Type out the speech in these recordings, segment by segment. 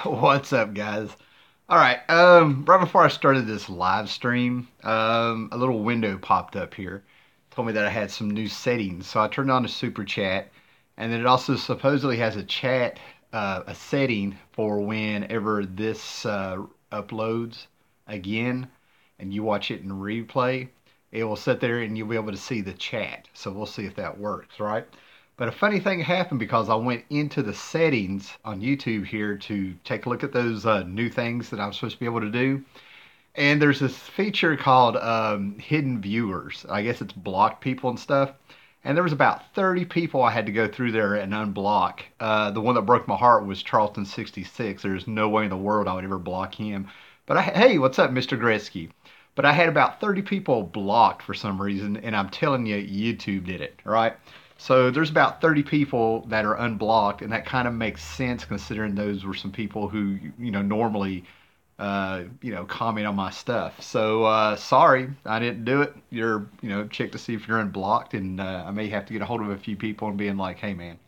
What's up, guys? All right. Right before I started this live stream, a little window popped up here, told me that I had some new settings. So I turned on the super chat, and then it also supposedly has a chat, a setting for whenever this uploads again, and you watch it in replay. It will sit there, and you'll be able to see the chat. So we'll see if that works, right? But a funny thing happened because I went into the settings on YouTube here to take a look at those new things that I'm supposed to be able to do. And there's this feature called hidden viewers. I guess it's blocked people and stuff. And there was about 30 people I had to go through there and unblock. The one that broke my heart was Charlton66. There's no way in the world I would ever block him. But hey, what's up, Mr. Gretzky? But I had about 30 people blocked for some reason, and I'm telling you, YouTube did it, right? So there's about 30 people that are unblocked, and that kind of makes sense considering those were some people who, normally, comment on my stuff. So sorry, I didn't do it. Check to see if you're unblocked, and I may have to get a hold of a few people and being like, hey, man.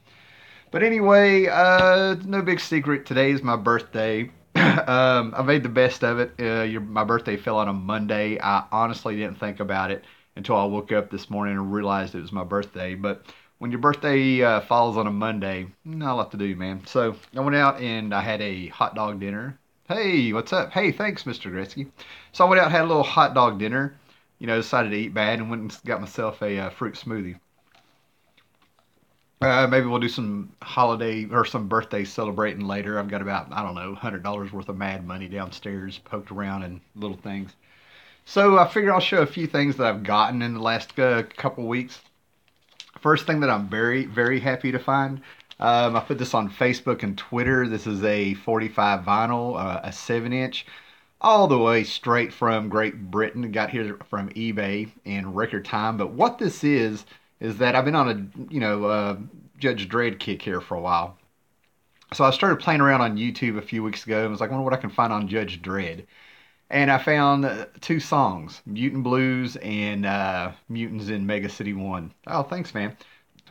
But anyway, no big secret. Today is my birthday. I made the best of it. My birthday fell on a Monday. I honestly didn't think about it until I woke up this morning and realized it was my birthday. But when your birthday falls on a Monday, not a lot to do, man. So I went out and I had a hot dog dinner. Hey, what's up? Hey, thanks, Mr. Gretzky. So I went out and had a little hot dog dinner. Decided to eat bad and went and got myself a fruit smoothie. Maybe we'll do some holiday or some birthday celebrating later. I've got about, I don't know, $100 worth of mad money downstairs poked around in little things. So I figure I'll show a few things that I've gotten in the last couple weeks. First thing that I'm very, very happy to find. I put this on Facebook and Twitter. This is a 45 vinyl, a 7-inch, all the way straight from Great Britain. Got here from eBay in record time. But what this is that I've been on a Judge Dredd kick here for a while. So I started playing around on YouTube a few weeks ago and was like, I wonder what I can find on Judge Dredd. And I found two songs, Mutant Blues and Mutants in Mega City 1. Oh, thanks, man.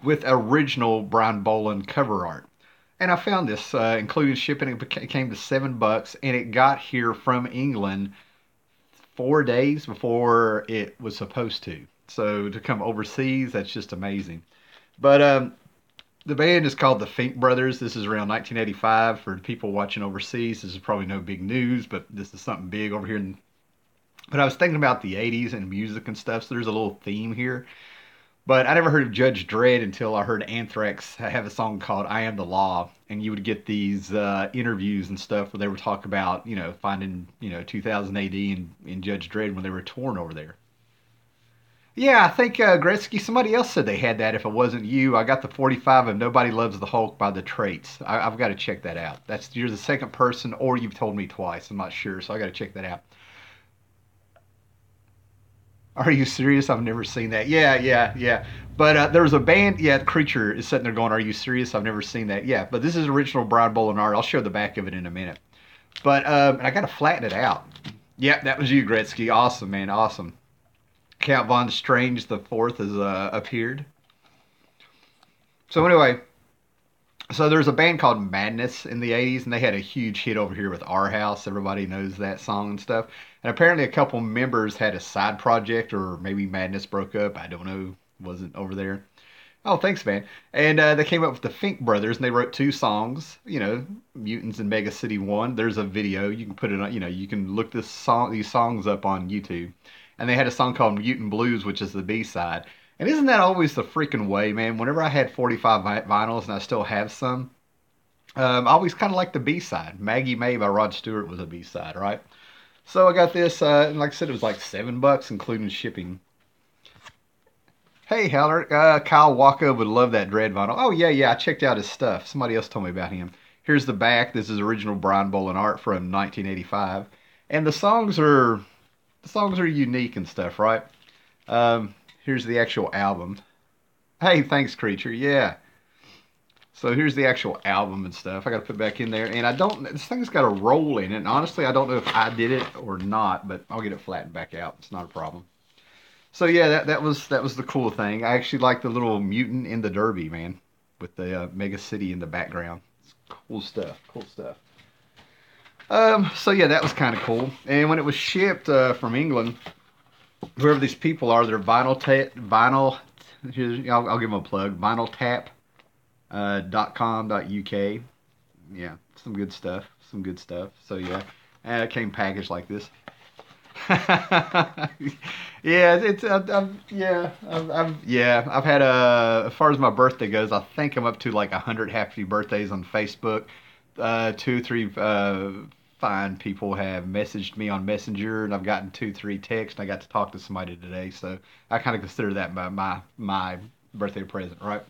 With original Brian Boland cover art. And I found this, including shipping. It came to $7, and it got here from England 4 days before it was supposed to. So to come overseas, that's just amazing. But the band is called the Fink Brothers. This is around 1985. For people watching overseas, this is probably no big news, but this is something big over here. But I was thinking about the 80s and music and stuff, so there's a little theme here. But I never heard of Judge Dredd until I heard Anthrax have a song called I Am the Law. And you would get these interviews and stuff where they would talk about, finding, 2000 AD in Judge Dredd when they were touring over there. Yeah, I think Gretzky, somebody else said they had that if it wasn't you. I got the 45 of Nobody Loves the Hulk by the Traits. I've got to check that out. You're the second person, or you've told me twice. I'm not sure, so I got to check that out. Are you serious? I've never seen that. Yeah, yeah, yeah. But there was a band, yeah, Creature is sitting there going, are you serious? I've never seen that. Yeah, but this is original Brian Boland art. I'll show the back of it in a minute. But I got to flatten it out. Yep, that was you, Gretzky. Awesome, man. Awesome. Count Von Strange the Fourth has appeared. So anyway, so there's a band called Madness in the 80s, and they had a huge hit over here with Our House. Everybody knows that song and stuff. And apparently a couple members had a side project, or maybe Madness broke up. I don't know. Wasn't over there. Oh, thanks, man. And they came up with the Fink Brothers, and they wrote two songs. Mutants in Mega City 1. There's a video. You can put it on. You can look these songs up on YouTube. And they had a song called Mutant Blues, which is the B side. And isn't that always the freaking way, man? Whenever I had 45 vinyls, and I still have some, I always kind of like the B side. Maggie May by Rod Stewart was a B side, right? So I got this, and like I said, it was like $7, including shipping. Hey, Heller, Kyle Walker would love that Dread vinyl. Oh, yeah, yeah, I checked out his stuff. Somebody else told me about him. Here's the back. This is original Brian Boland art from 1985. And the songs are unique and stuff, right? Here's the actual album. Hey, thanks, Creature. Yeah. So here's the actual album and stuff. I got to put back in there, and I don't. This thing's got a roll in it. And honestly, I don't know if I did it or not, but I'll get it flattened back out. It's not a problem. So yeah, that was the cool thing. I actually like the little mutant in the derby, man, with the Mega City in the background. It's cool stuff. Cool stuff. So yeah, that was kind of cool. And when it was shipped from England, whoever these people are, they're vinyl. I'll give them a plug. Vinyltap .com.uk. Yeah, some good stuff. Some good stuff. So yeah, it came packaged like this. Yeah, I've had as far as my birthday goes, I think I'm up to like 100 happy birthdays on Facebook. Two, three fine people have messaged me on Messenger, and I've gotten two, three texts. And I got to talk to somebody today, so I kind of consider that my birthday present, right?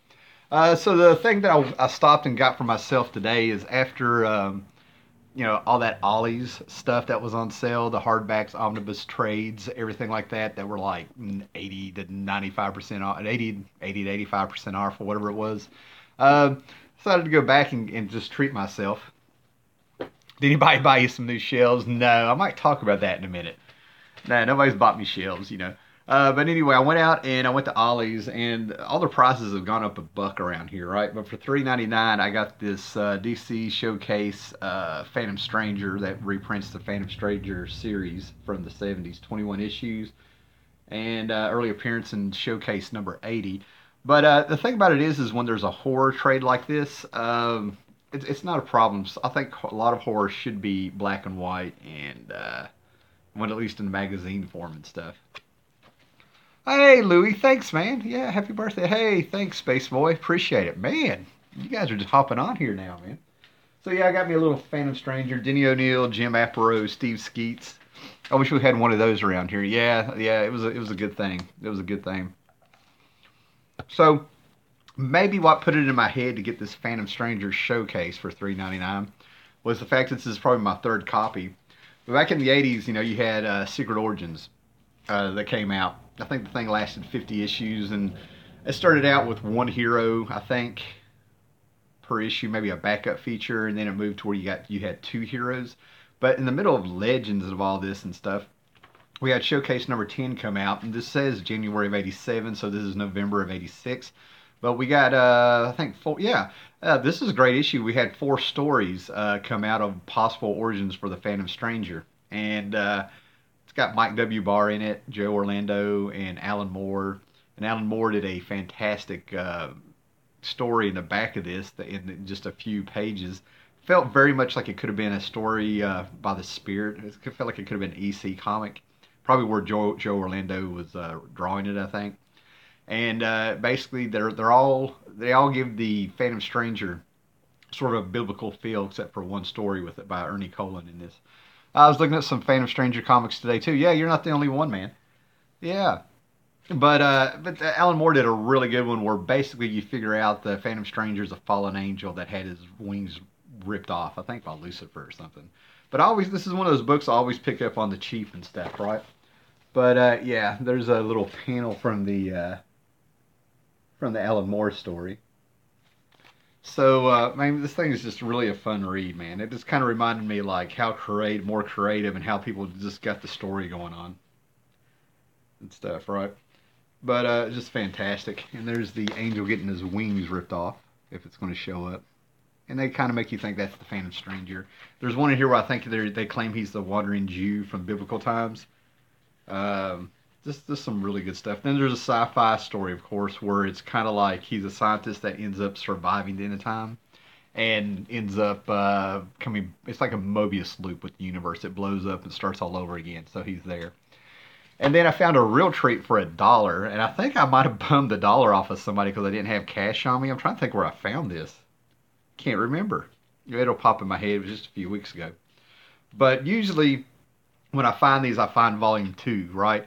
So the thing that I stopped and got for myself today is after all that Ollie's stuff that was on sale, the hardbacks, omnibus trades, everything like that, that were like 80 to 95% off, 80 to 85% off, or whatever it was. Uh, Decided to go back and just treat myself. Did anybody buy you some new shelves? No, I might talk about that in a minute. Nah, nobody's bought me shelves. But anyway, I went out and I went to Ollie's, and all the prices have gone up a buck around here, right? But for $3.99, I got this DC Showcase Phantom Stranger that reprints the Phantom Stranger series from the 70s, 21 issues, and early appearance in Showcase number 80. But the thing about it is when there's a horror trade like this, it's not a problem. So I think a lot of horror should be black and white and, well, at least in magazine form and stuff. Hey, Louie, thanks, man. Yeah, happy birthday. Hey, thanks, Space Boy. Appreciate it. Man, you guys are just hopping on here now, man. So, yeah, I got me a little Phantom Stranger, Denny O'Neil, Jim Aparo, Steve Skeets. I wish we had one of those around here. Yeah, yeah, it was a good thing. It was a good thing. So, maybe what put it in my head to get this Phantom Stranger showcase for $3.99 was the fact that this is probably my third copy. But back in the 80s, you had Secret Origins that came out. I think the thing lasted 50 issues, and it started out with one hero, I think, per issue, maybe a backup feature, and then it moved to where you had two heroes. But in the middle of Legends of all this and stuff, we had Showcase number 10 come out, and this says January of 87, so this is November of 86. But we got, I think, four, yeah, this is a great issue. We had four stories come out of possible origins for the Phantom Stranger. And it's got Mike W. Barr in it, Joe Orlando, and Alan Moore. And Alan Moore did a fantastic story in the back of this in just a few pages. Felt very much like it could have been a story by the Spirit. It felt like it could have been an EC comic. Probably where Joe Orlando was drawing it, I think. And basically, they all give the Phantom Stranger sort of a biblical feel, except for one story with it by Ernie Colon in this. I was looking at some Phantom Stranger comics today too. Yeah, you're not the only one, man. Yeah, but Alan Moore did a really good one where basically you figure out the Phantom Stranger is a fallen angel that had his wings ripped off. I think by Lucifer or something. But this is one of those books I always pick up on the cheap and stuff, right? But yeah, there's a little panel from the Alan Moore story. So, man, this thing is just really a fun read, man. It just kind of reminded me like how more creative, and how people just got the story going on and stuff, right? But just fantastic. And there's the angel getting his wings ripped off, if it's going to show up. And they kind of make you think that's the Phantom Stranger. There's one in here where I think they claim he's the wandering Jew from biblical times. Um, just some really good stuff. Then there's a sci-fi story, of course, where it's kind of like he's a scientist that ends up surviving the end of time and ends up coming. It's like a Mobius loop with the universe. It blows up and starts all over again. So he's there. And then I found a real treat for $1, and I think I might have bummed the dollar off of somebody because I didn't have cash on me. I'm trying to think where I found this. Can't remember. It'll pop in my head. It was just a few weeks ago. But usually when I find these, I find volume two, right?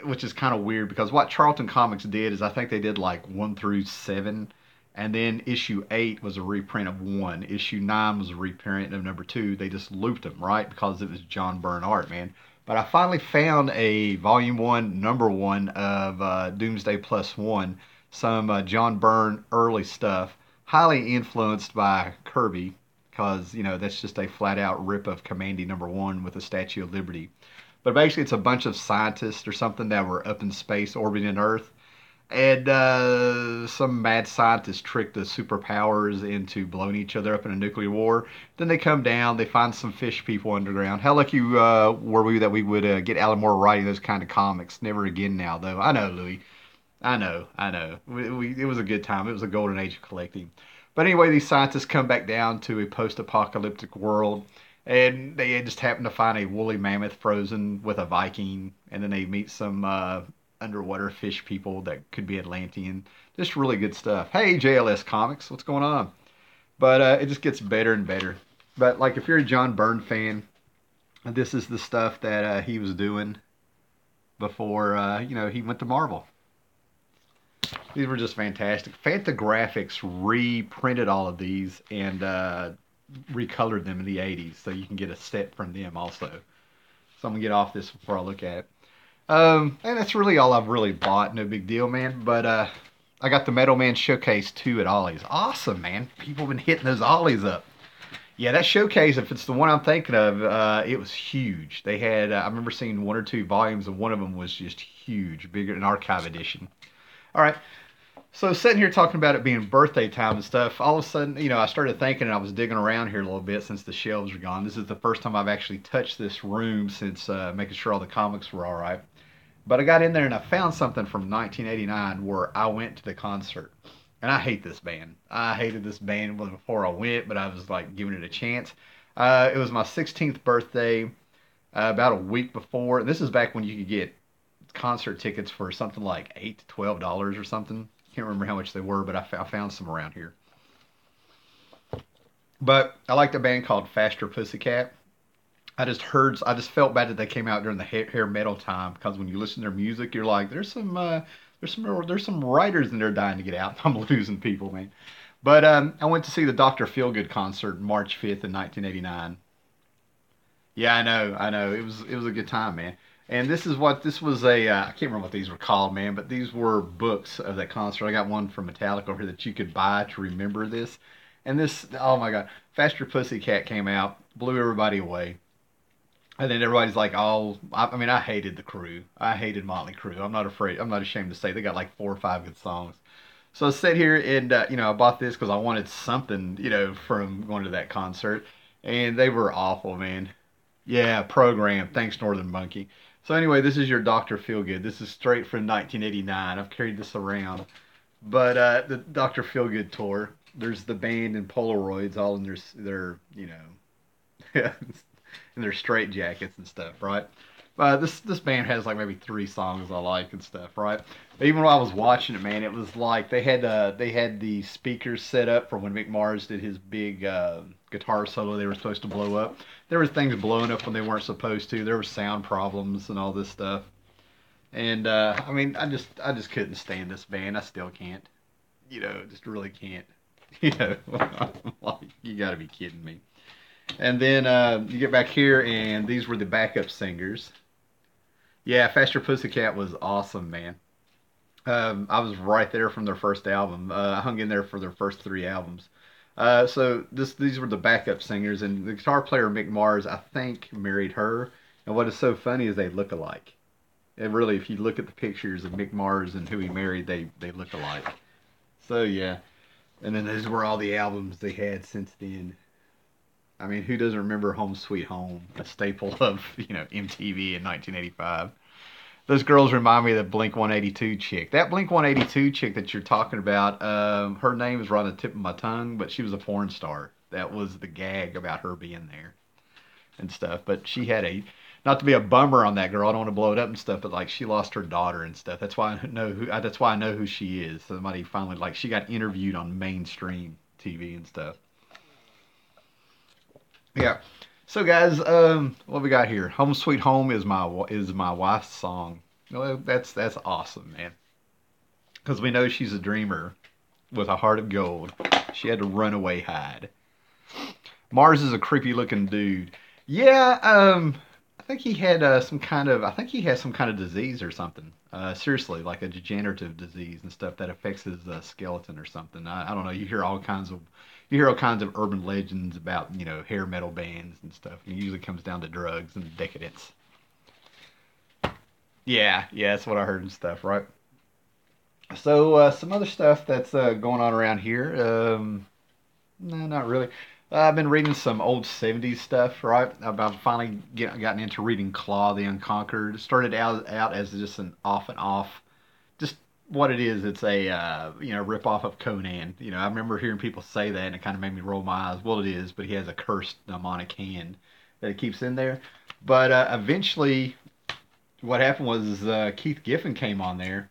Which is kind of weird because what Charlton Comics did is I think they did like 1 through 7, and then issue 8 was a reprint of 1. Issue 9 was a reprint of number 2. They just looped them, right? Because it was John Byrne art, man. But I finally found a volume 1, number 1 of Doomsday Plus 1, some John Byrne early stuff, highly influenced by Kirby, because, that's just a flat out rip of Commandy number 1 with the Statue of Liberty. But basically, it's a bunch of scientists or something that were up in space orbiting Earth. And some mad scientists trick the superpowers into blowing each other up in a nuclear war. Then they come down, they find some fish people underground. How lucky were we that we would get Alan Moore writing those kind of comics? Never again now, though. I know, Louis. I know. It was a good time. It was a golden age of collecting. But anyway, these scientists come back down to a post-apocalyptic world, and they just happen to find a woolly mammoth frozen with a Viking, and then they meet some underwater fish people that could be Atlantean. Just really good stuff. Hey, JLS Comics, what's going on? But it just gets better and better. But like, if you're a John Byrne fan, this is the stuff that he was doing before he went to Marvel. These were just fantastic. Fantagraphics reprinted all of these and recolored them in the 80s, so you can get a set from them also. So I'm gonna get off this before I look at it. And that's really all I've really bought. No big deal, man. But I got the Metal Man Showcase 2 at Ollie's. Awesome, man. People have been hitting those Ollies up. Yeah, that showcase, if it's the one I'm thinking of, it was huge. They had, I remember seeing one or two volumes, and one of them was just huge, bigger than Archive Edition. All right, so sitting here talking about it being birthday time and stuff, all of a sudden, I started thinking, and I was digging around here a little bit since the shelves are gone. This is the first time I've actually touched this room since making sure all the comics were all right. But I got in there and I found something from 1989 where I went to the concert. And I hate this band. I hated this band before I went, but I was like giving it a chance. It was my 16th birthday, about a week before. And this is back when you could get concert tickets for something like $8 to $12 or something. Can't remember how much they were, but I found some around here. But I liked a band called Faster Pussycat. I just felt bad that they came out during the hair metal time because when you listen to their music, you're like, there's some writers in there dying to get out. I'm losing people, man. But I went to see the Dr. Feelgood concert March 5th in 1989. Yeah, I know. It was a good time, man. And this was a I can't remember what these were called, man, but these were books of that concert. I got one from Metallica over here that you could buy to remember this. And this, oh my God, Faster Pussycat came out, blew everybody away. And then everybody's like, "Oh, I mean, I hated the Crew. I hated Motley Crue. I'm not afraid. I'm not ashamed to say they got like 4 or 5 good songs." So I sat here and I bought this because I wanted something, from going to that concert, and they were awful, man. Yeah, program. Thanks, Northern Monkey. So anyway, this is your Doctor Feelgood. This is straight from 1989. I've carried this around, but the Doctor Feelgood tour. There's the band in Polaroids, all in their in their straight jackets and stuff, right? This band has like maybe 3 songs I like and stuff, right? But even while I was watching it, man, it was like they had the speakers set up for when Mick Mars did his big guitar solo. They were supposed to blow up. There were things blowing up when they weren't supposed to. There were sound problems and all this stuff. And I mean, I just couldn't stand this band. I still can't. Just really can't. You know, like you got to be kidding me. And then you get back here, and these were the backup singers. Yeah, Faster Pussycat was awesome, man. I was right there from their first album. I hung in there for their first 3 albums. So these were the backup singers, and the guitar player Mick Mars, I think, married her. And what is so funny is they look alike. And really, if you look at the pictures of Mick Mars and who he married, they look alike. So yeah, and then those were all the albums they had since then. I mean, who doesn't remember Home Sweet Home, a staple of MTV in 1985? Those girls remind me of the Blink 182 chick. That Blink 182 chick that you're talking about, her name is right on the tip of my tongue, but she was a porn star. That was the gag about her being there and stuff. But she had not to be a bummer on that girl. I don't want to blow it up and stuff, but like she lost her daughter and stuff. That's why I know who. That's why I know who she is. Somebody finally like she got interviewed on mainstream TV and stuff. Yeah. So guys, what we got here? Home Sweet Home is my wife's song. Well, that's awesome, man. Because we know she's a dreamer with a heart of gold. She had to run away hide. Mars is a creepy looking dude. Yeah, I think he had I think he has some kind of disease or something. Seriously, like a degenerative disease and stuff that affects his skeleton or something. I don't know. You hear all kinds of urban legends about hair metal bands and stuff. It usually comes down to drugs and decadence. Yeah, that's what I heard and stuff, right? So some other stuff that's going on around here. No, not really. I've been reading some old '70s stuff. Right, I've finally gotten into reading Claw the Unconquered. It started out as just an off and off, just what it is. It's a rip off of Conan. I remember hearing people say that, and it kind of made me roll my eyes. Well, it is, but he has a cursed demonic hand that he keeps in there. But eventually, what happened was Keith Giffen came on there.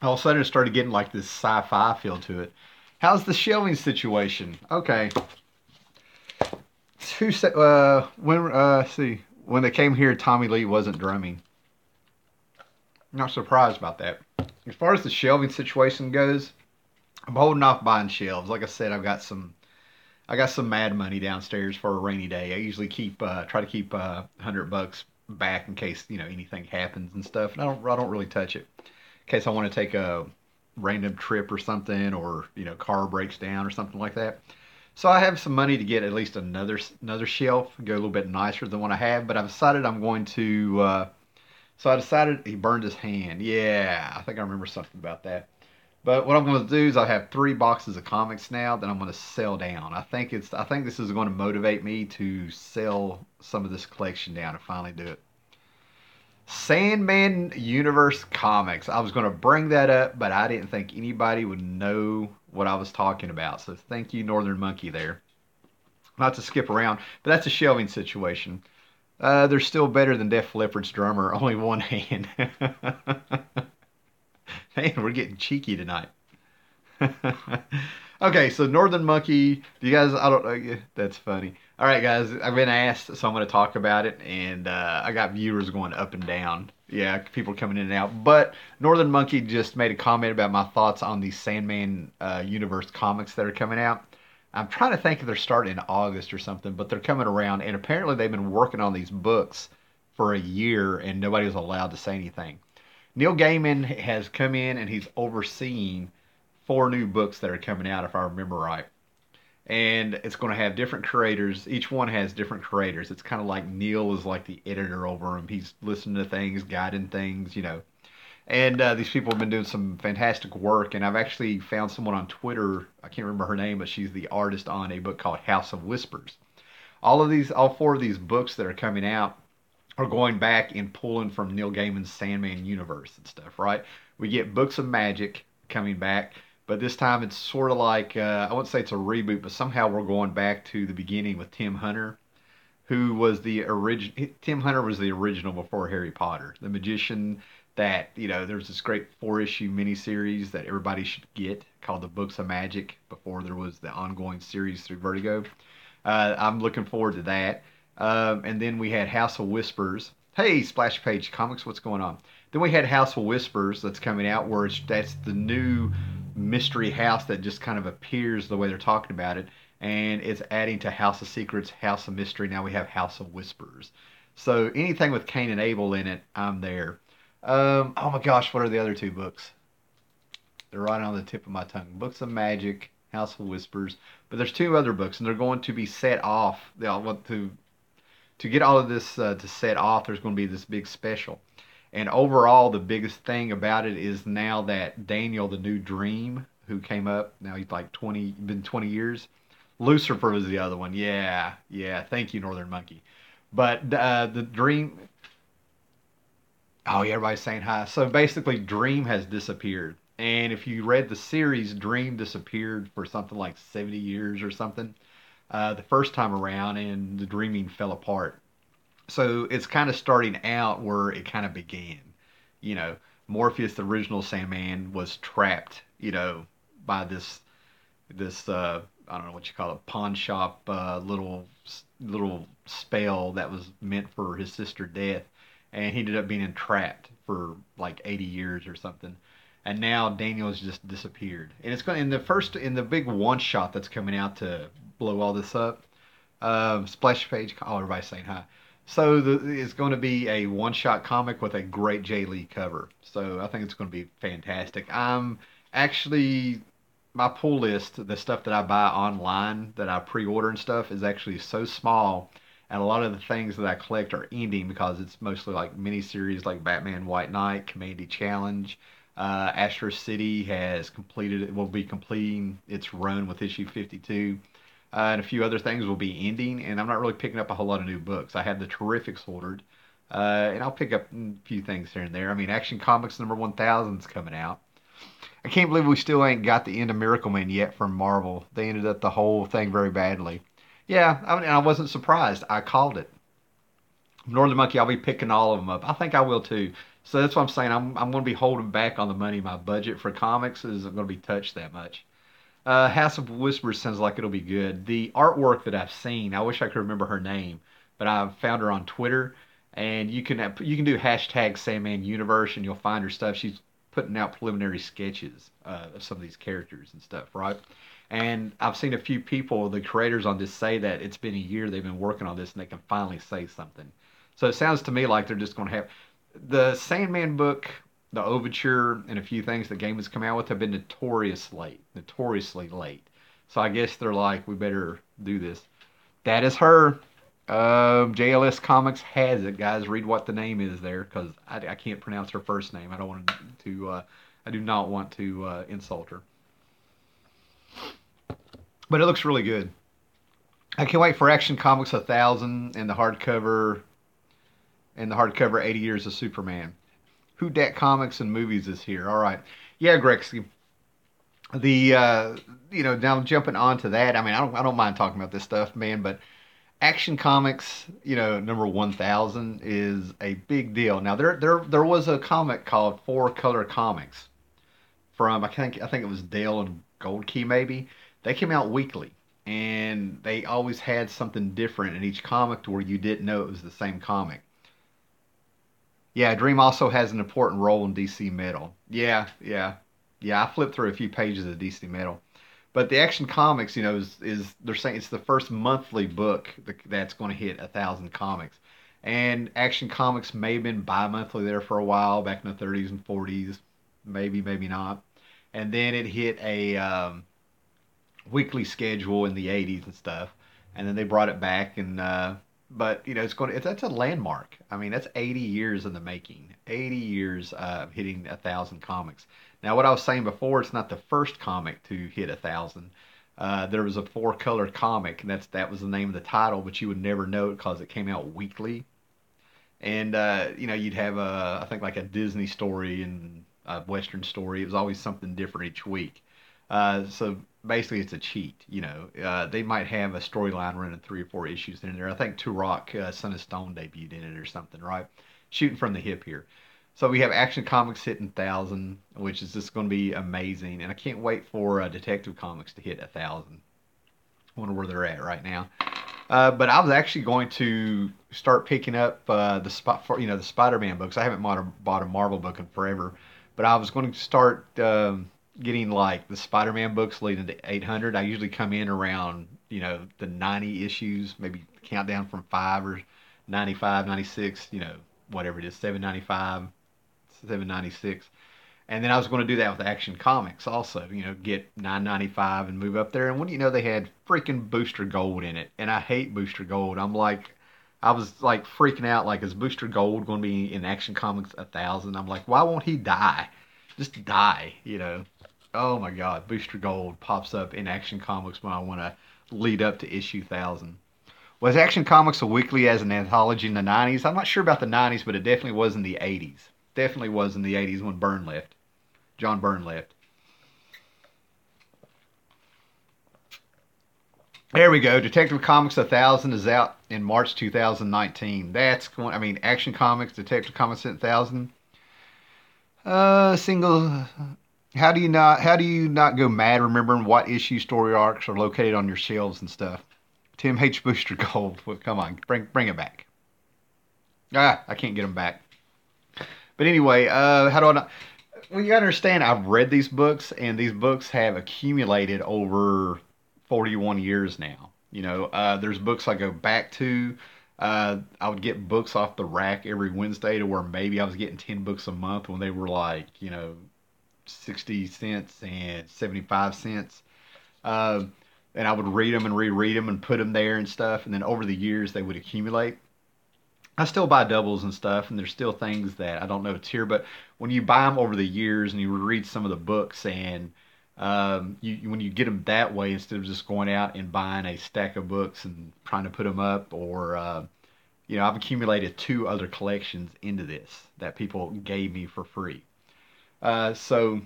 All of a sudden, it started getting like this sci-fi feel to it. How's the shelving situation? Okay, see when they came here, Tommy Lee wasn't drumming. Not surprised about that. As far as the shelving situation goes, I'm holding off buying shelves. Like I said, I got some mad money downstairs for a rainy day. I usually try to keep $100 back in case anything happens and stuff. And I don't really touch it in case I want to take a random trip or something, or car breaks down or something like that. So I have some money to get at least another shelf, go a little bit nicer than what I have. But I've decided I'm going to. So I decided he burned his hand. Yeah, I think I remember something about that. But what I'm going to do is I have 3 boxes of comics now that I'm going to sell down. I think this is going to motivate me to sell some of this collection down and finally do it. Sandman Universe comics. I was going to bring that up, but I didn't think anybody would know what I was talking about. So thank you, Northern Monkey, there. Not to skip around, but that's a shelving situation. They're still better than Def Leppard's drummer, only one hand. Man, we're getting cheeky tonight. Okay, so Northern Monkey, do you guys? I don't know. Yeah, that's funny. All right, guys, I've been asked, so I'm going to talk about it, and I got viewers going up and down. Yeah, people coming in and out. But Northern Monkey just made a comment about my thoughts on the Sandman universe comics that are coming out. I'm trying to think if they're starting in August or something, but they're coming around, and apparently they've been working on these books for a year, and nobody was allowed to say anything. Neil Gaiman has come in and he's overseeing 4 new books that are coming out, if I remember right. And it's going to have different creators. Each one has different creators. It's kind of like Neil is like the editor over him. He's listening to things, guiding things. And these people have been doing some fantastic work. And I've actually found someone on Twitter. I can't remember her name, but she's the artist on a book called House of Whispers. All 4 of these books that are coming out are going back and pulling from Neil Gaiman's Sandman universe and stuff, right? We get Books of Magic coming back, but this time it's sort of like I wouldn't say it's a reboot, but somehow we're going back to the beginning with Tim Hunter, who was the original. Tim Hunter was the original before Harry Potter, the magician. That there's this great 4-issue miniseries that everybody should get called the Books of Magic before there was the ongoing series through Vertigo. I'm looking forward to that. And then we had House of Whispers. Hey, Splash Page Comics, what's going on? Then we had House of Whispers that's coming out, where that's the new mystery house that just kind of appears the way they're talking about it, and it's adding to House of Secrets, House of Mystery. Now we have House of Whispers. So anything with Cain and Abel in it, I'm there. Oh my gosh, what are the other 2 books? They're right on the tip of my tongue. Books of Magic, House of Whispers. But there's 2 other books, and they're going to be set off. They'll want to get all of this to set off. There's going to be this big special. And overall, the biggest thing about it is now that Daniel, the new Dream, who came up, now he's like 20, been 20 years. Lucifer was the other one. Yeah, yeah. Thank you, Northern Monkey. But the Dream. Oh, yeah, everybody's saying hi. So basically, Dream has disappeared. And if you read the series, Dream disappeared for something like 70 years or something the first time around, and the dreaming fell apart. So it's kind of starting out where it kind of began. You know, Morpheus, the original Sandman, was trapped, by this I don't know what you call it, pawn shop little spell that was meant for his sister Death, and he ended up being entrapped for like 80 years or something. And now Daniel's just disappeared. And it's going in the big one shot that's coming out to blow all this up. Splash page. Oh, everybody's saying hi. So it's going to be a one-shot comic with a great Jay Lee cover. So I think it's going to be fantastic. I'm actually my pull list, the stuff that I buy online that I pre-order and stuff, is actually so small, and a lot of the things that I collect are ending because it's mostly like miniseries like Batman White Knight, Community Challenge. Astro City has completed, will be completing its run with issue 52. And a few other things will be ending, and I'm not really picking up a whole lot of new books. I have the Terrifics ordered, and I'll pick up a few things here and there. I mean, Action Comics number 1000 is coming out. I can't believe we still ain't got the end of Miracle Man yet from Marvel. They ended up the whole thing very badly. Yeah, I mean, I wasn't surprised. I called it. Northern Monkey, I'll be picking all of them up. I think I will too. So that's what I'm saying. I'm going to be holding back on the money. My budget for comics isn't going to be touched that much. House of Whispers sounds like it'll be good. The artwork that I've seen, I wish I could remember her name, but I've found her on Twitter, and you can do hashtag Sandman Universe, and you'll find her stuff. She's putting out preliminary sketches of some of these characters and stuff, right? And I've seen a few people, the creators on this, say that it's been a year they've been working on this, and they can finally say something. So it sounds to me like they're just going to have the Sandman book, the Overture, and a few things the game has come out with have been notoriously late. So I guess they're like, we better do this. That is her. JLS Comics has it, guys. Read what the name is there, because I can't pronounce her first name. I don't want to. I do not want to insult her. But it looks really good. I can't wait for Action Comics 1000 and the hardcover 80 Years of Superman. Who Dat Comics and Movies is here. All right. Yeah, Grexy. The now jumping onto that. I mean, I don't mind talking about this stuff, man, but Action Comics, number 1000 is a big deal. Now there was a comic called Four Color Comics from I think it was Dale and Gold Key maybe. They came out weekly, and they always had something different in each comic to where you didn't know it was the same comic. Yeah, Dream also has an important role in DC Metal. Yeah, yeah, yeah. I flipped through a few pages of DC Metal, but the Action Comics, is they're saying it's the first monthly book that's going to hit 1000 comics, and Action Comics may have been bi-monthly there for a while back in the 30s and 40s, maybe not, and then it hit a weekly schedule in the 80s and stuff, and then they brought it back and but that's a landmark. I mean, that's 80 years in the making. 80 years of hitting 1000 comics. Now, what I was saying before, it's not the first comic to hit 1000. There was a four color comic, and that was the name of the title, but you would never know it because it came out weekly. And you'd have I think like a Disney story and a Western story. It was always something different each week. So basically, it's a cheat. They might have a storyline running 3 or 4 issues in there. I think Turok, Son of Stone debuted in it or something, right? Shooting from the hip here. So we have Action Comics hitting 1000, which is just going to be amazing, and I can't wait for Detective Comics to hit 1000. I wonder where they're at right now. But I was actually going to start picking up the spot for the Spider-Man books. I haven't bought a Marvel book in forever, but I was going to start getting like the Spider-Man books leading to 800. I usually come in around the 90 issues, maybe countdown from 5 or 95, 96, whatever it is, 795, 796. And then I was going to do that with Action Comics also, get 9.95 and move up there. And when they had freaking Booster Gold in it, and I hate Booster Gold. I was like freaking out, like, is Booster Gold going to be in Action Comics 1000? I'm like, why won't he die? Just die. Oh my God, Booster Gold pops up in Action Comics when I want to lead up to issue 1000. Was Action Comics a weekly as an anthology in the 90s? I'm not sure about the 90s, but it definitely was in the 80s. Definitely was in the 80s when Byrne left. John Byrne left. There we go. Detective Comics 1000 is out in March 2019. Action Comics, Detective Comics 1000. Single. How do you not go mad remembering what issue story arcs are located on your shelves and stuff? Tim H. Booster Gold. Well, come on, bring it back. I can't get them back. But anyway, how do I not? Well, you gotta understand, I've read these books, and these books have accumulated over 41 years now. There's books I go back to. I would get books off the rack every Wednesday to where maybe I was getting 10 books a month when they were like, 60 cents and 75 cents. Uh, and I would read them and reread them and put them there and stuff. And then over the years, they would accumulate. I still buy doubles and stuff, and there's still things that I don't know it's here. But when you buy them over the years and you read some of the books, and when you get them that way, instead of just going out and buying a stack of books and trying to put them up, or I've accumulated two other collections into this that people gave me for free. So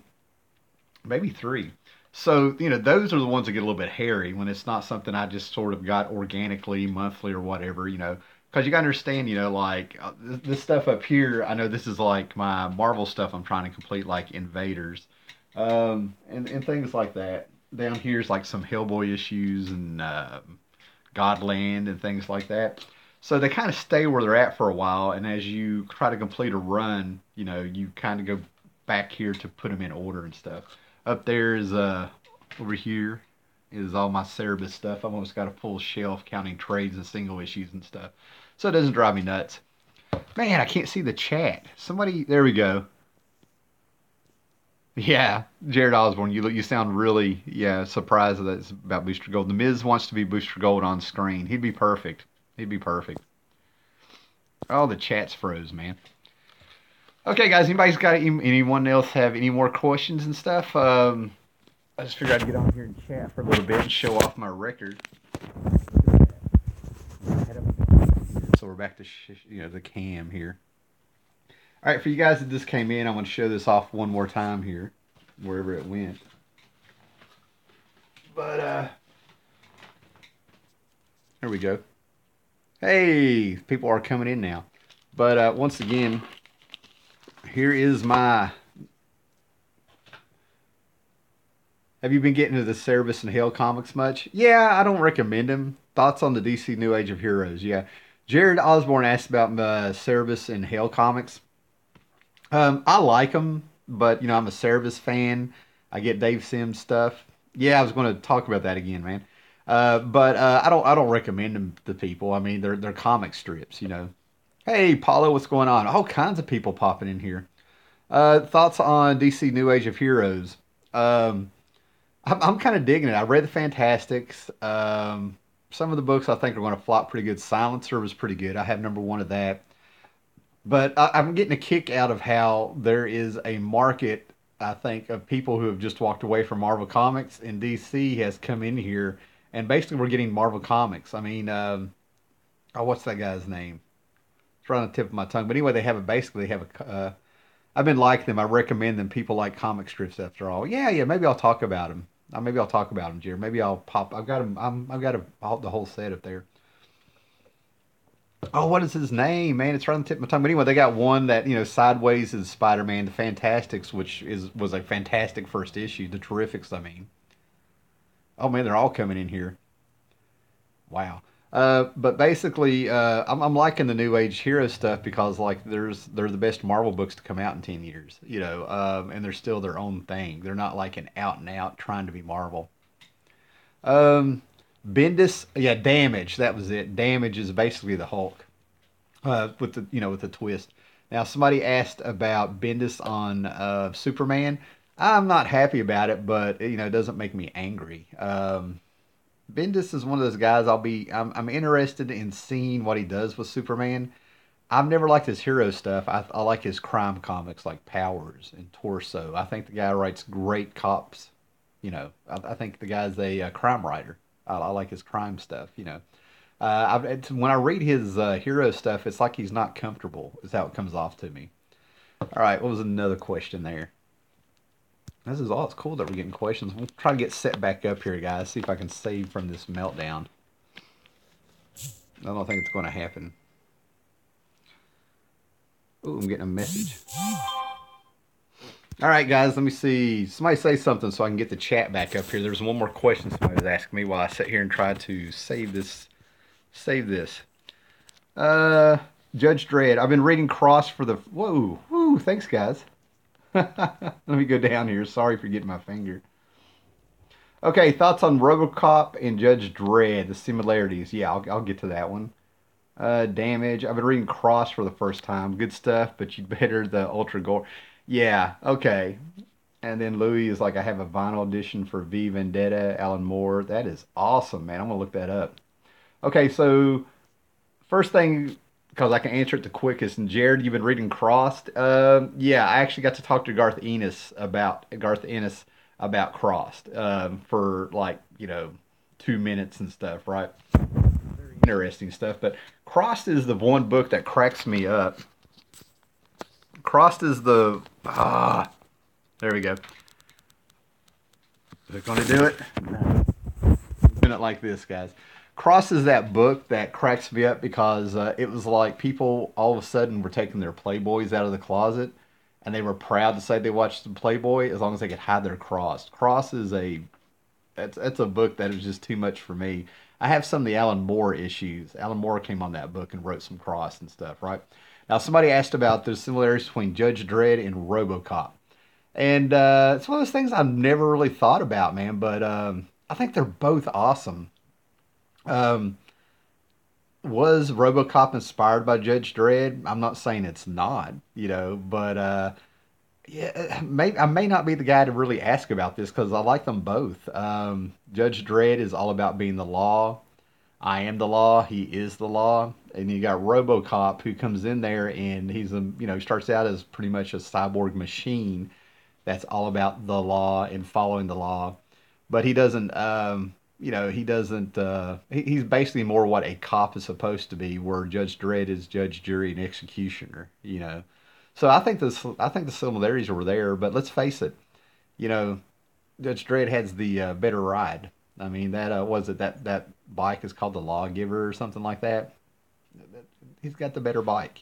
maybe three. So, those are the ones that get a little bit hairy when it's not something I just sort of got organically, monthly, or whatever. Because you got to understand, like this stuff up here, I know this is like my Marvel stuff I'm trying to complete, like Invaders, and things like that. Down here's like some Hellboy issues and Godland and things like that. So they kind of stay where they're at for a while, and as you try to complete a run, you kind of go back here to put them in order and stuff. Up there is over here is all my Cerebus stuff. I've almost got a full shelf counting trades and single issues and stuff. So it doesn't drive me nuts. Man, I can't see the chat. Somebody, there we go. Yeah, Jared Osborne, you sound really surprised that it's about Booster Gold. The Miz wants to be Booster Gold on screen. He'd be perfect. He'd be perfect. Oh, the chat's froze, man. Okay, guys, anyone else have any more questions and stuff? I just figured I'd get on here and chat for a little bit and show off my record. So we're back to the cam here. All right, for you guys that just came in, I'm going to show this off one more time here, wherever it went. But there we go. Hey, people are coming in now. But once again, here is my. Have you been getting into the Cerebus and Hale comics much? Yeah, I don't recommend them. Thoughts on the DC New Age of Heroes? Yeah. Jared Osborne asked about Cerebus and Hale comics. I like them, but I'm a Cerebus fan. I get Dave Sims stuff. Yeah, I was going to talk about that again, man. But I don't recommend them to people. I mean, they're comic strips. Hey, Paulo, what's going on? All kinds of people popping in here. Thoughts on DC New Age of Heroes? I'm kind of digging it. I read the Fantastics. Some of the books I think are going to flop pretty good. Silencer was pretty good. I have number one of that. But I'm getting a kick out of how there is a market, I think, of people who have just walked away from Marvel Comics, and DC has come in here, and basically we're getting Marvel Comics. I mean, what's that guy's name? It's right on the tip of my tongue. But anyway, they have a. I've been liking them. I recommend them. People like comic strips, after all. Yeah. Maybe I'll talk about them. Maybe I'll talk about them, Jared. Maybe I'll pop. I've got them. I've got the whole set up there. Oh, what is his name, man? It's right on the tip of my tongue. But anyway, they got one that Sideways is Spider-Man, the Fantastics, which was a fantastic first issue. The Terrifics, I mean. Oh man, they're all coming in here. Wow. But basically, I'm liking the New Age hero stuff because like they're the best Marvel books to come out in 10 years, and they're still their own thing. They're not like an out and out trying to be Marvel. Um, Bendis, yeah, Damage, that was it. Damage is basically the Hulk, with the twist. Now somebody asked about Bendis on Superman. I'm not happy about it, but it doesn't make me angry. Bendis is one of those guys. I'm interested in seeing what he does with Superman. I've never liked his hero stuff. I like his crime comics like Powers and Torso. I think the guy writes great cops. I think the guy's a crime writer. I like his crime stuff. When I read his hero stuff, it's like he's not comfortable. Is how it comes off to me. All right, what was another question there? This is all. It's cool that we're getting questions. We'll try to get set back up here, guys. See if I can save from this meltdown. I don't think it's going to happen. Oh, I'm getting a message. All right, guys. Let me see. Somebody say something so I can get the chat back up here. There's one more question somebody was asking me while I sit here and try to save this. Save this. Judge Dredd. I've been reading Cross for the. Whoa. Woo. Thanks, guys. Let me go down here. Sorry for getting my finger. Okay, thoughts on RoboCop and Judge Dredd, the similarities. Yeah, I'll get to that one. Damage. I've been reading Cross for the first time. Good stuff, but you'd better the Ultra Gore. Yeah, okay. And then Louis is like, I have a vinyl edition for V Vendetta, Alan Moore. That is awesome, man. I'm going to look that up. Okay, so first thing, because I can answer it the quickest. And Jared, you've been reading Crossed. Yeah, I actually got to talk to Garth Ennis about Crossed for like 2 minutes and stuff, right? Very interesting stuff. But Crossed is the one book that cracks me up. Crossed is the there we go. Is it going to do it? No. Doing it like this, guys. Cross is that book that cracks me up because it was like people all of a sudden were taking their Playboys out of the closet, and they were proud to say they watched the Playboy as long as they could hide their cross. Cross is a that's a book that is just too much for me. I have some of the Alan Moore issues. Alan Moore came on that book and wrote some Cross and stuff, right? Now somebody asked about the similarities between Judge Dredd and RoboCop. And it's one of those things I've never really thought about, man. But I think they're both awesome. Um, was RoboCop inspired by Judge Dredd? I'm not saying it's not, but yeah, I may not be the guy to really ask about this because I like them both. Judge Dredd is all about being the law. I am the law. He is the law. And you got RoboCop who comes in there and starts out as pretty much a cyborg machine that's all about the law and following the law. But he doesn't, he doesn't, he's basically more what a cop is supposed to be, where Judge Dredd is judge, jury, and executioner. So I think the similarities were there, but let's face it, you know, Judge Dredd has the better ride. I mean, that was it that bike is called the Lawgiver or something like that. He's got the better bike.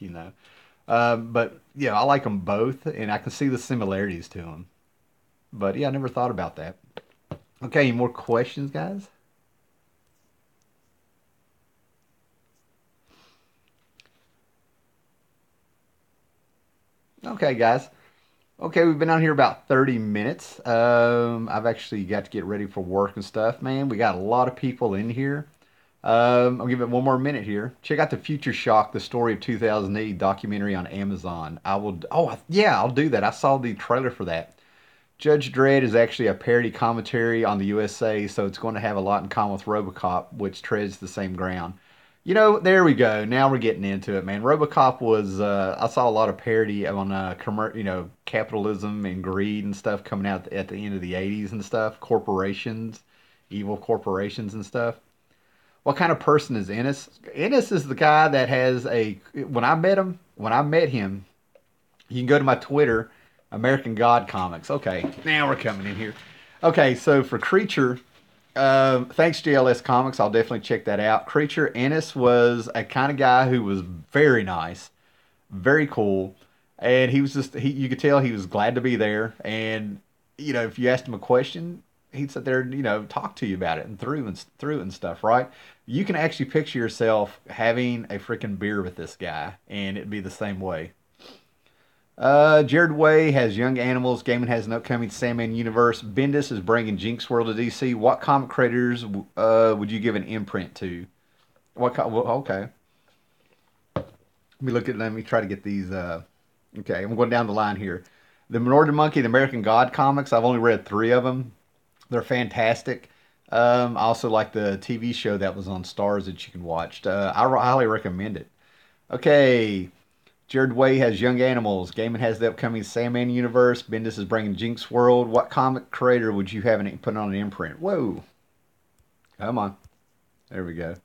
But yeah, I like them both, and I can see the similarities to them. But yeah, I never thought about that. Okay, any more questions, guys? Okay, guys. Okay, we've been on here about 30 minutes. I've actually got to get ready for work and stuff, man. We got a lot of people in here. I'll give it one more minute here. Check out the Future Shock, the story of 2008 documentary on Amazon. I will. Oh, yeah, I'll do that. I saw the trailer for that. Judge Dredd is actually a parody commentary on the USA, so it's going to have a lot in common with RoboCop, which treads the same ground. There we go. Now we're getting into it, man. RoboCop was I saw a lot of parody on capitalism and greed and stuff coming out at the end of the 80s and stuff, corporations, evil corporations and stuff. What kind of person is Ennis? Ennis is the guy that has a when I met him, you can go to my Twitter, American God Comics. Okay, now we're coming in here. Okay, so for Creature, thanks JLS Comics. I'll definitely check that out. Creature Ennis was a kind of guy who was very nice, very cool, and he was you could tell he was glad to be there. And if you asked him a question, he'd sit there and talk to you about it and through and stuff. Right? You can actually picture yourself having a freaking beer with this guy, and it'd be the same way. Jared Way has Young Animals. Gaiman has an upcoming Sandman universe. Bendis is bringing Jinx World to DC. What comic creators would you give an imprint to? Well, okay. Let me try to get these. Okay, I'm going down the line here. The Minority Monkey, the American God comics. I've only read three of them. They're fantastic. I also like the TV show that was on Stars that you can watch. Highly recommend it. Okay, Jared Way has Young Animals. Gaiman has the upcoming Sandman universe. Bendis is bringing Jinx World. What comic creator would you have put on an imprint? Whoa. Come on. There we go.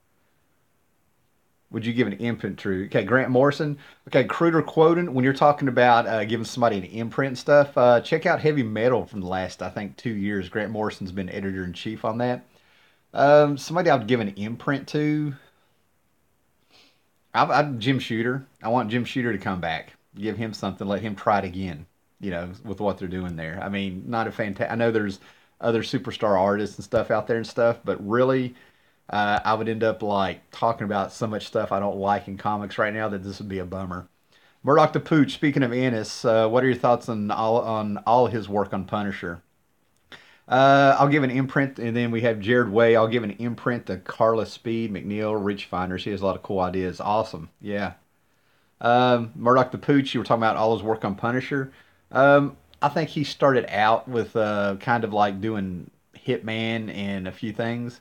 Would you give an imprint to? Okay, Grant Morrison. Okay, Cruder Quoten. When you're talking about giving somebody an imprint and stuff, check out Heavy Metal from the last, I think, 2 years. Grant Morrison's been editor in chief on that. Somebody I'd give an imprint to. Jim Shooter. I want Jim Shooter to come back. Give him something. Let him try it again. With what they're doing there. I mean, not a fantastic. I know there's other superstar artists and stuff out there and stuff, but really, I would end up like talking about so much stuff I don't like in comics right now that this would be a bummer. Murdoch the Pooch. Speaking of Ennis, what are your thoughts on all his work on Punisher? I'll give an imprint, and then we have Jared Way. I'll give an imprint to Carla Speed, McNeil, Rich Finder. She has a lot of cool ideas. Awesome. Yeah. Murdoch the Pooch, you were talking about all his work on Punisher. I think he started out with kind of like doing Hitman and a few things.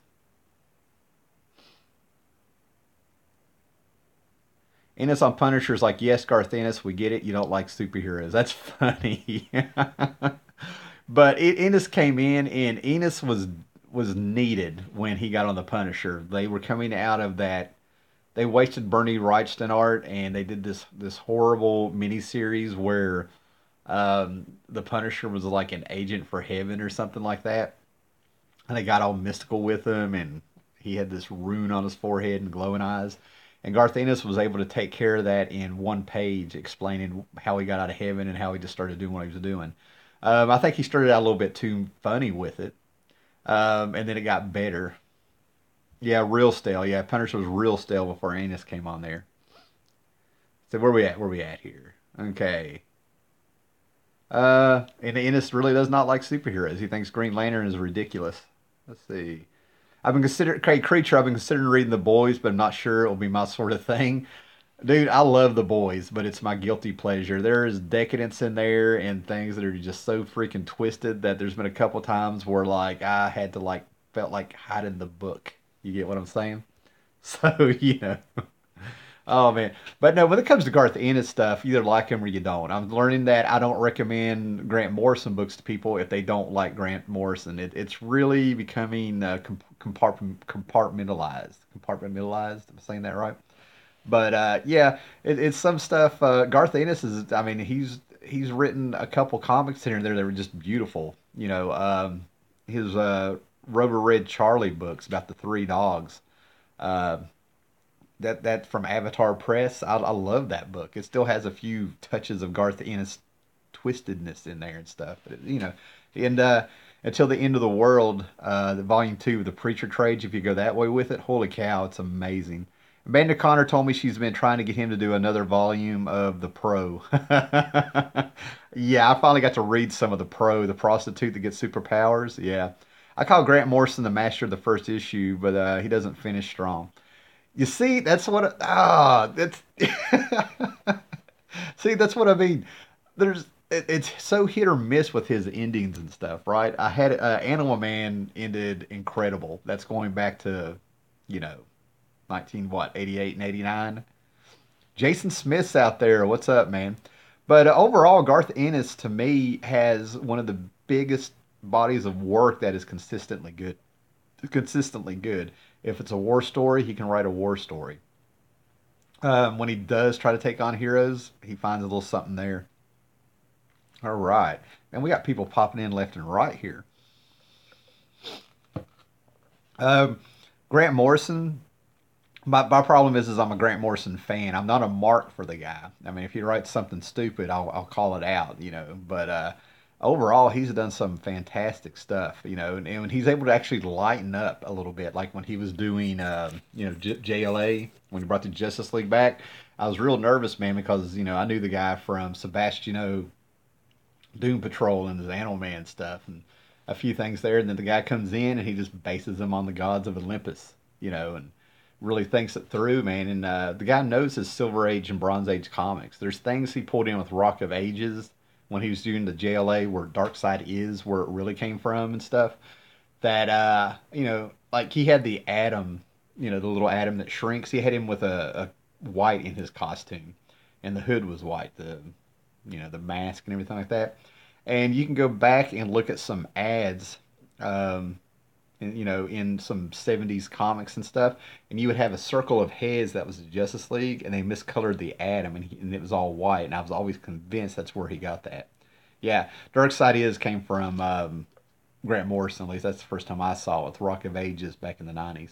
Ennis on Punisher's like, yes, Garth Ennis, we get it. You don't like superheroes. That's funny. But Ennis came in, and Ennis was needed when he got on the Punisher. They were coming out of that. They wasted Bernie Wrightson art, and they did this horrible miniseries where the Punisher was like an agent for heaven or something like that, and they got all mystical with him, and he had this rune on his forehead and glowing eyes. And Garth Ennis was able to take care of that in one page, explaining how he got out of heaven and how he just started doing what he was doing. I think he started out a little bit too funny with it, and then it got better. Yeah, real stale. Yeah, Punisher was real stale before Ennis came on there. So where we at? Where we at here? Okay. And Ennis really does not like superheroes. He thinks Green Lantern is ridiculous. Let's see. I've been considering Craig Creature. I've been considering reading The Boys, but I'm not sure it will be my sort of thing. Dude, I love The Boys, but it's my guilty pleasure. There is decadence in there and things that are just so freaking twisted that there's been a couple times where like I had to like felt like hiding the book. You get what I'm saying? So, Oh man, but no. When it comes to Garth Ennis stuff, you either like him or you don't. I'm learning that I don't recommend Grant Morrison books to people if they don't like Grant Morrison. It's really becoming compartmentalized. Compartmentalized. Am I saying that right? But yeah, it's some stuff. Garth Ennis is. I mean, he's written a couple comics here and there that were just beautiful. His Rover Red Charlie books about the three dogs. Uh, that from Avatar Press. I love that book. It still has a few touches of Garth Ennis twistedness in there and stuff. But and until the end of the world, the volume two of the Preacher Trades. If you go that way with it, holy cow, it's amazing. Amanda Connor told me she's been trying to get him to do another volume of the Pro. Yeah, I finally got to read some of the Pro, the prostitute that gets superpowers. Yeah, I call Grant Morrison the master of the first issue, but he doesn't finish strong. You see, that's what that's see, that's what I mean. It's so hit or miss with his endings and stuff, right? I had Animal Man ended incredible. That's going back to, you know, 19 what, 88 and 89. Jason Smith's out there. What's up, man? But overall, Garth Ennis to me has one of the biggest bodies of work that is consistently good. Consistently good. If it's a war story, he can write a war story. When he does try to take on heroes, he finds a little something there. All right. And we got people popping in left and right here. Um, Grant Morrison. My problem is I'm a Grant Morrison fan. I'm not a mark for the guy. I mean, if he writes something stupid, I'll call it out, But overall, he's done some fantastic stuff, and when he's able to actually lighten up a little bit, like when he was doing, JLA, when he brought the Justice League back. I was real nervous, man, because, I knew the guy from Sebastiano Doom Patrol and his Animal Man stuff and a few things there. And then the guy comes in and he just bases them on the gods of Olympus, and really thinks it through, man. And the guy knows his Silver Age and Bronze Age comics. There's things he pulled in with Rock of Ages when he was doing the JLA where Darkseid is, where it really came from and stuff. That, like he had the Atom, the little Atom that shrinks. He had him with a white in his costume. And the hood was white, the mask and everything like that. And you can go back and look at some ads, um, in some 70s comics and stuff, and you would have a circle of heads that was the Justice League, and they miscolored the Atom, and it was all white, and I was always convinced that's where he got that. Yeah, Darkseid is came from Grant Morrison, at least that's the first time I saw it, with Rock of Ages back in the 90s.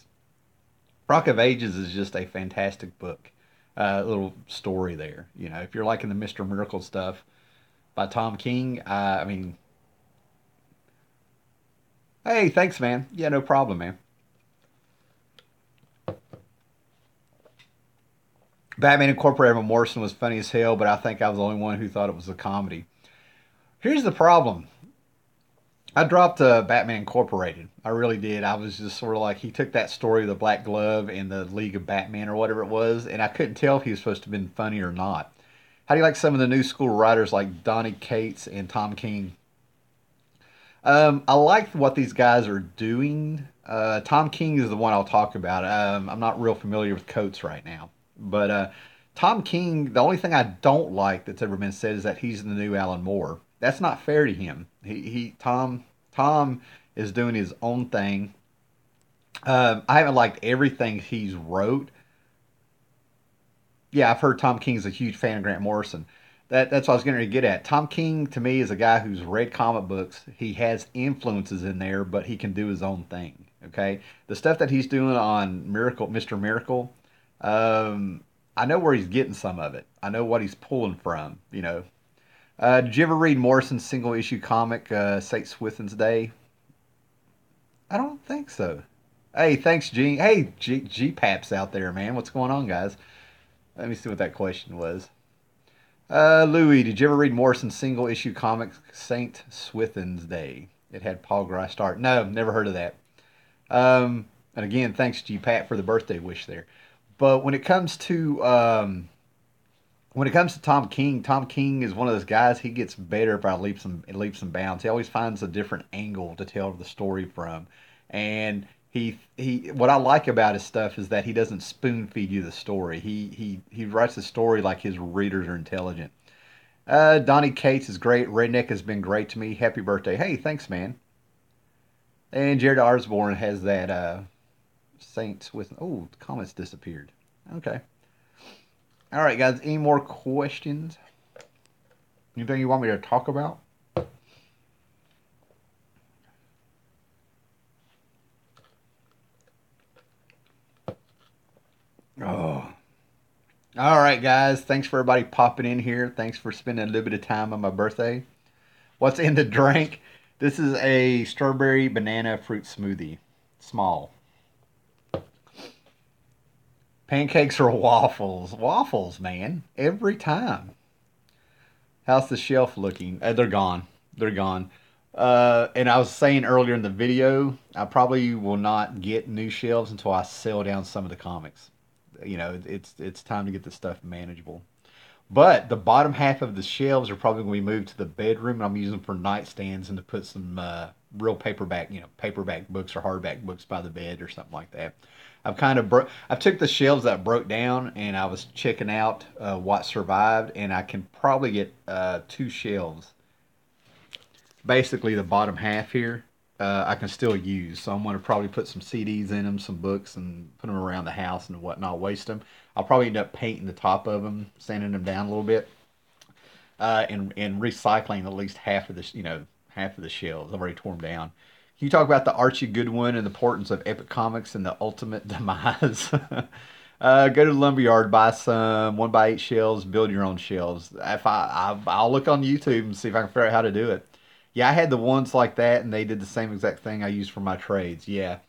Rock of Ages is just a fantastic book. Little story there. If you're liking the Mr. Miracle stuff by Tom King, I mean, hey, thanks, man. Yeah, no problem, man. Batman Incorporated by Morrison was funny as hell, but I think I was the only one who thought it was a comedy. Here's the problem. I dropped Batman Incorporated. I really did. I was just sort of like, he took that story of the Black Glove and the League of Batman or whatever it was, and I couldn't tell if he was supposed to have been funny or not. How do you like some of the new school writers like Donny Cates and Tom King? I like what these guys are doing. Tom King is the one I'll talk about. I'm not real familiar with Coates right now, but Tom King, the only thing I don't like that's ever been said is that he's the new Alan Moore. That's not fair to him. Tom is doing his own thing. I haven't liked everything he's wrote. Yeah, I've heard Tom King's a huge fan of Grant Morrison. That's what I was going to get at. Tom King to me is a guy who's read comic books. He has influences in there, but he can do his own thing. Okay, the stuff that he's doing on Mr. Miracle, I know where he's getting some of it. I know what he's pulling from. Did you ever read Morrison's single issue comic, Saint Swithin's Day? I don't think so. Hey, thanks, G. Hey, Paps out there, man. What's going on, guys? Let me see what that question was. Louis, did you ever read Morrison's single issue comic Saint Swithin's Day? It had Paul Grice art. No, never heard of that. And again, thanks G Pat for the birthday wish there. But when it comes to Tom King is one of those guys. He gets better by leaps and bounds. He always finds a different angle to tell the story from, and he. What I like about his stuff is that he doesn't spoon feed you the story. He writes the story like his readers are intelligent. Donnie Cates is great. Redneck has been great to me. Happy birthday! Hey, thanks, man. And Jared Osborne has that Saints with. Oh, the comments disappeared. Okay. All right, guys. Any more questions? Anything you want me to talk about? Oh. All right, guys. Thanks for everybody popping in here. Thanks for spending a little bit of time on my birthday. What's in the drink? This is a strawberry banana fruit smoothie. Small. Pancakes or waffles? Waffles, man. Every time. How's the shelf looking? They're gone. They're gone. And I was saying earlier in the video, I probably will not get new shelves until I sell down some of the comics. It's time to get the stuff manageable. But the bottom half of the shelves are probably going to be moved to the bedroom, and I'm using them for nightstands and to put some real paperback books or hardback books by the bed or something like that. I took the shelves that broke down, and I was checking out what survived, and I can probably get two shelves. Basically, the bottom half here, I can still use. So I'm going to probably put some CDs in them, some books, and put them around the house and whatnot. Waste them. I'll probably end up painting the top of them, sanding them down a little bit, and recycling at least half of the shelves. I've already torn them down. Can you talk about the Archie Goodwin and the importance of Epic Comics and the ultimate demise? Go to the lumberyard, buy some 1x8 shelves, build your own shelves. I'll look on YouTube and see if I can figure out how to do it. Yeah, I had the ones like that, and they did the same exact thing I used for my trades. Yeah.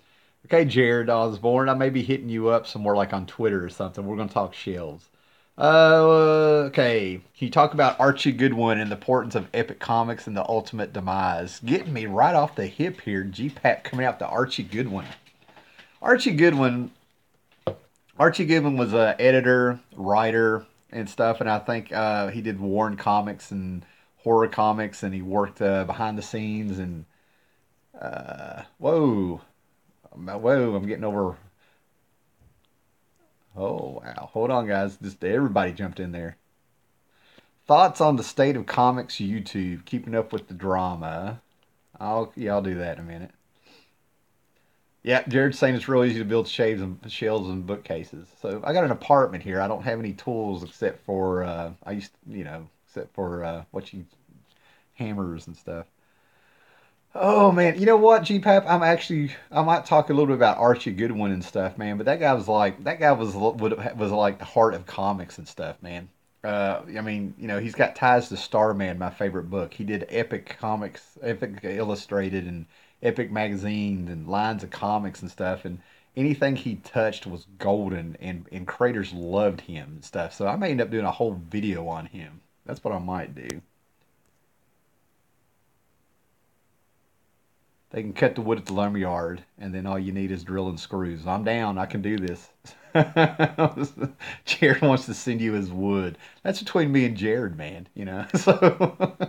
Okay, Jared Osborne, I may be hitting you up somewhere like on Twitter or something. We're going to talk shelves. Okay. Can you talk about Archie Goodwin and the importance of Epic Comics and the ultimate demise? Getting me right off the hip here. GPAP coming out to Archie Goodwin. Archie Goodwin. Archie Goodwin was an editor, writer, and stuff, and I think he did Warren Comics and horror comics, and he worked behind the scenes. And whoa, I'm getting over. Oh wow, hold on, guys. Just everybody jumped in there. Thoughts on the state of comics YouTube? Keeping up with the drama. I'll do that in a minute. Yeah, Jared's saying it's real easy to build shelves and bookcases. So I got an apartment here. I don't have any tools except for except for what you hammers and stuff. Oh man, you know what, GPAP? I might talk a little bit about Archie Goodwin and stuff, man. But that guy was like the heart of comics and stuff, man. I mean, he's got ties to Starman, my favorite book. He did Epic Comics, Epic Illustrated, and Epic magazines and lines of comics and stuff. And anything he touched was golden, and creators loved him and stuff. So I may end up doing a whole video on him. That's what I might do. They can cut the wood at the lumberyard, and then all you need is drill and screws. I'm down. I can do this. Jared wants to send you his wood. That's between me and Jared, man. So,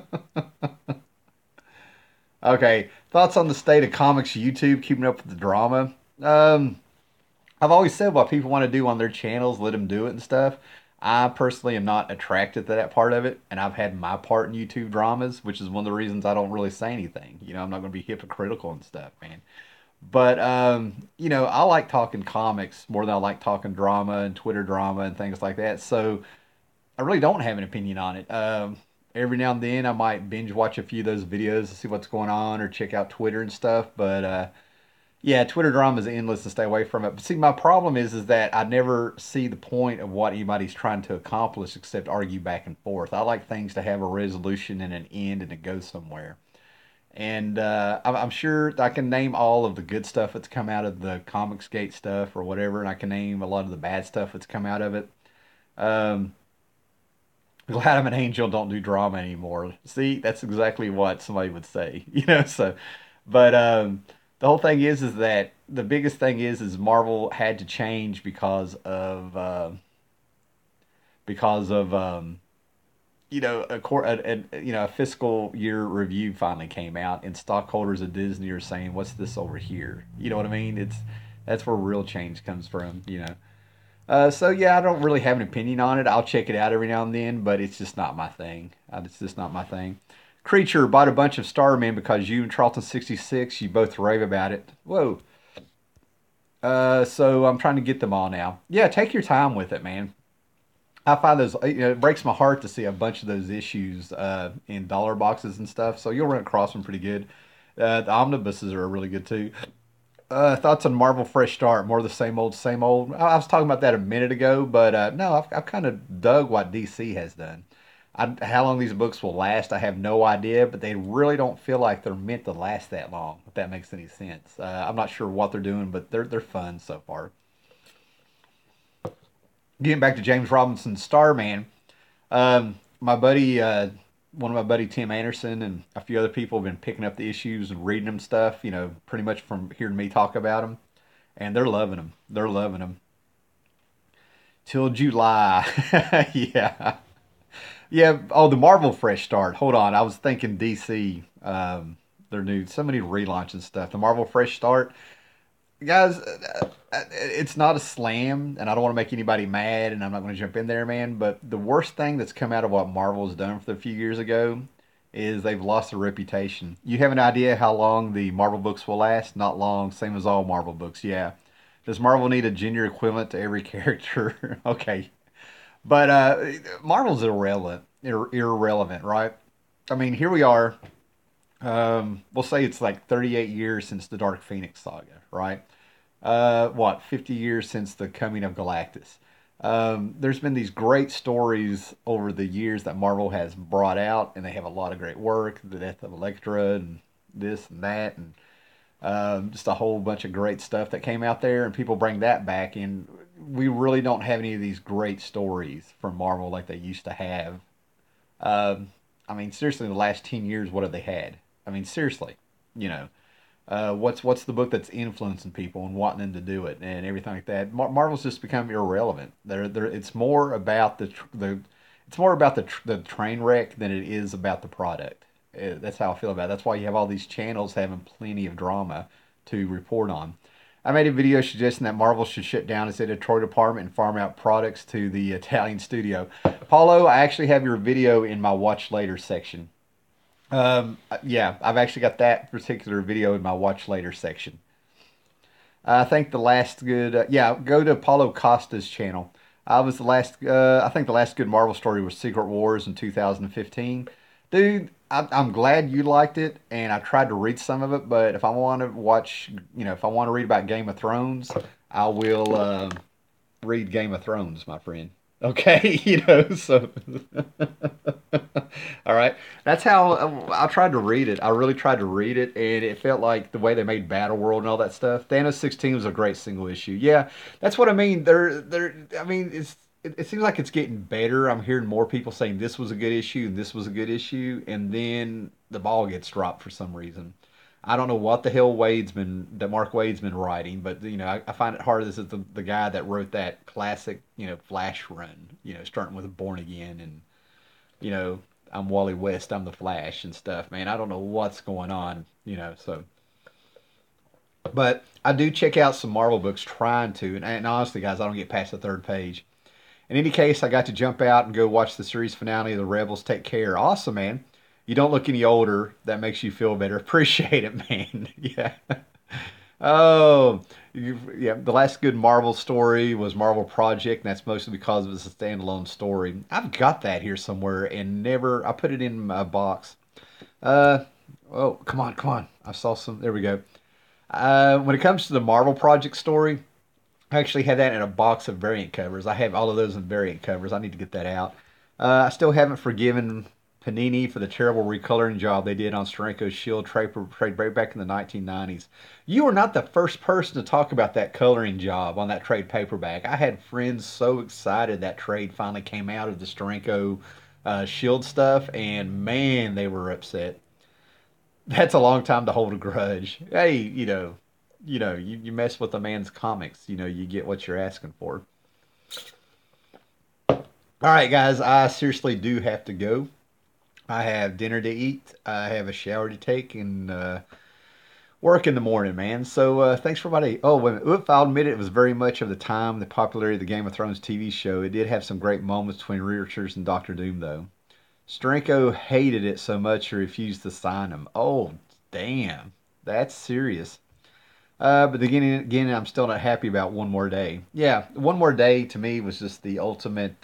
okay. Thoughts on the state of comics YouTube? Keeping up with the drama. I've always said what people want to do on their channels, let them do it and stuff. I personally am not attracted to that part of it, and I've had my part in YouTube dramas, which is one of the reasons I don't really say anything. I'm not going to be hypocritical and stuff, man. But I like talking comics more than I like talking drama and Twitter drama and things like that. So I really don't have an opinion on it. Every now and then I might binge watch a few of those videos to see what's going on or check out Twitter and stuff. But yeah, Twitter drama is endless to stay away from it. But see, my problem is that I never see the point of what anybody's trying to accomplish except argue back and forth. I like things to have a resolution and an end and it goes somewhere. And I'm sure I can name all of the good stuff that's come out of the Comicsgate stuff or whatever, and I can name a lot of the bad stuff that's come out of it. Um, Glad I'm an angel. Don't do drama anymore. See, that's exactly what somebody would say, So, but the whole thing is that the biggest thing is Marvel had to change because of a fiscal year review finally came out, and stockholders of Disney are saying, "What's this over here?" You know what I mean? That's where real change comes from. So yeah, I don't really have an opinion on it. I'll check it out every now and then, but it's just not my thing. It's just not my thing. Creature bought a bunch of Starman because you and Charlton 66, you both rave about it. Whoa. So I'm trying to get them all now. Yeah, take your time with it, man. I find those, it breaks my heart to see a bunch of those issues in dollar boxes and stuff. So you'll run across them pretty good. The omnibuses are really good too. Thoughts on Marvel Fresh Start? More of the same old, same old. I was talking about that a minute ago, but no, I've kind of dug what DC has done. How long these books will last, I have no idea, but they really don't feel like they're meant to last that long, if that makes any sense. I'm not sure what they're doing, but they're fun so far. Getting back to James Robinson's Starman, my buddy, one of my buddy Tim Anderson and a few other people have been picking up the issues and reading them stuff. Pretty much from hearing me talk about them, and they're loving them. They're loving them till July. Yeah, yeah. Oh, the Marvel Fresh Start. Hold on, I was thinking DC. Their new so many relaunch and stuff. The Marvel Fresh Start, guys. It's not a slam, and I don't want to make anybody mad, and I'm not going to jump in there, man. But the worst thing that's come out of what Marvel's done for a few years ago is they've lost their reputation. You have an idea how long the Marvel books will last? Not long, same as all Marvel books, yeah. Does Marvel need a gender equivalent to every character? Okay. But Marvel's irrelevant, right? I mean, here we are. We'll say it's like 38 years since the Dark Phoenix saga, right? What, 50 years since the coming of Galactus. There's been these great stories over the years that Marvel has brought out, and they have a lot of great work. The Death of Elektra, and this and that, and just a whole bunch of great stuff that came out there, and people bring that back. And we really don't have any of these great stories from Marvel like they used to have. I mean, seriously, in the last 10 years, what have they had? I mean, seriously, you know. What's the book that's influencing people and wanting them to do it and everything like that? Marvel's just become irrelevant. It's more about the train wreck than it is about the product. That's how I feel about it. That's why you have all these channels having plenty of drama to report on. I made a video suggesting that Marvel should shut down its editorial department and farm out products to the Italian studio. Paulo, I actually have your video in my watch later section. Yeah, I've actually got that particular video in my watch later section. I think the last good, yeah, go to Paulo Costa's channel. I think the last good Marvel story was Secret Wars in 2015. Dude, I'm glad you liked it, and I tried to read some of it, but if I want to watch, if I want to read about Game of Thrones, I will read Game of Thrones, my friend. Okay, so all right. That's how I tried to read it. I really tried to read it, and it felt like the way they made Battle World and all that stuff. Thanos 16 was a great single issue. Yeah, that's what I mean. I mean, it seems like it's getting better. I'm hearing more people saying this was a good issue and this was a good issue, and then the ball gets dropped for some reason. I don't know what the hell Mark Wade's been writing, but I find it hard. This is the guy that wrote that classic, Flash run, starting with Born Again and you know, I'm Wally West, I'm the Flash and stuff, man. I don't know what's going on, so. But I do check out some Marvel books trying to, and honestly, guys, I don't get past the third page. In any case, I got to jump out and go watch the series finale of The Rebels Take Care. Awesome, man. You don't look any older. That makes you feel better. Appreciate it, man. Yeah. Oh, yeah. The last good Marvel story was Marvel Project, and that's mostly because it was a standalone story. I've got that here somewhere and never. I put it in my box. Uh, oh, come on, come on. I saw some. There we go. When it comes to the Marvel Project story, I actually had that in a box of variant covers. I have all of those in variant covers. I need to get that out. I still haven't forgiven Panini for the terrible recoloring job they did on Steranko's Shield trade right back in the 1990s. You are not the first person to talk about that coloring job on that trade paperback. I had friends so excited that trade finally came out of the Steranko Shield stuff, and man, they were upset. That's a long time to hold a grudge. Hey, you mess with a man's comics, you get what you're asking for. All right, guys, I seriously do have to go. I have dinner to eat. I have a shower to take and work in the morning, man. So thanks for everybody. Oh, wait a minute. Oop, I'll admit it was very much of the time, the popularity of the Game of Thrones TV show. It did have some great moments between Reed Richards and Doctor Doom, though. Steranko hated it so much he refused to sign him. Oh, damn. That's serious. But again, I'm still not happy about One More Day. Yeah, One More Day to me was just the ultimate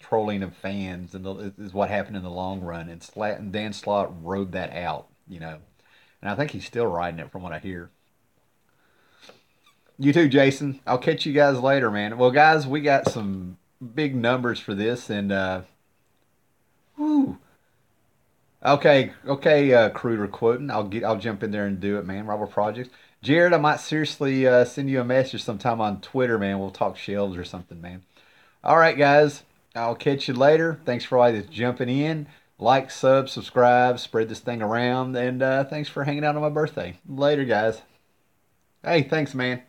trolling of fans, and is what happened in the long run. And Dan Slott rode that out. And I think he's still riding it from what I hear. You too, Jason. I'll catch you guys later, man. Well, guys, we got some big numbers for this, and whew. Okay, okay, Cruder quoting. I'll jump in there and do it, man. Robert Projects. Jared, I might seriously send you a message sometime on Twitter, man. We'll talk shelves or something, man. All right, guys. I'll catch you later. Thanks for all that's jumping in. Like, sub, subscribe, spread this thing around, and thanks for hanging out on my birthday. Later, guys. Hey, thanks, man.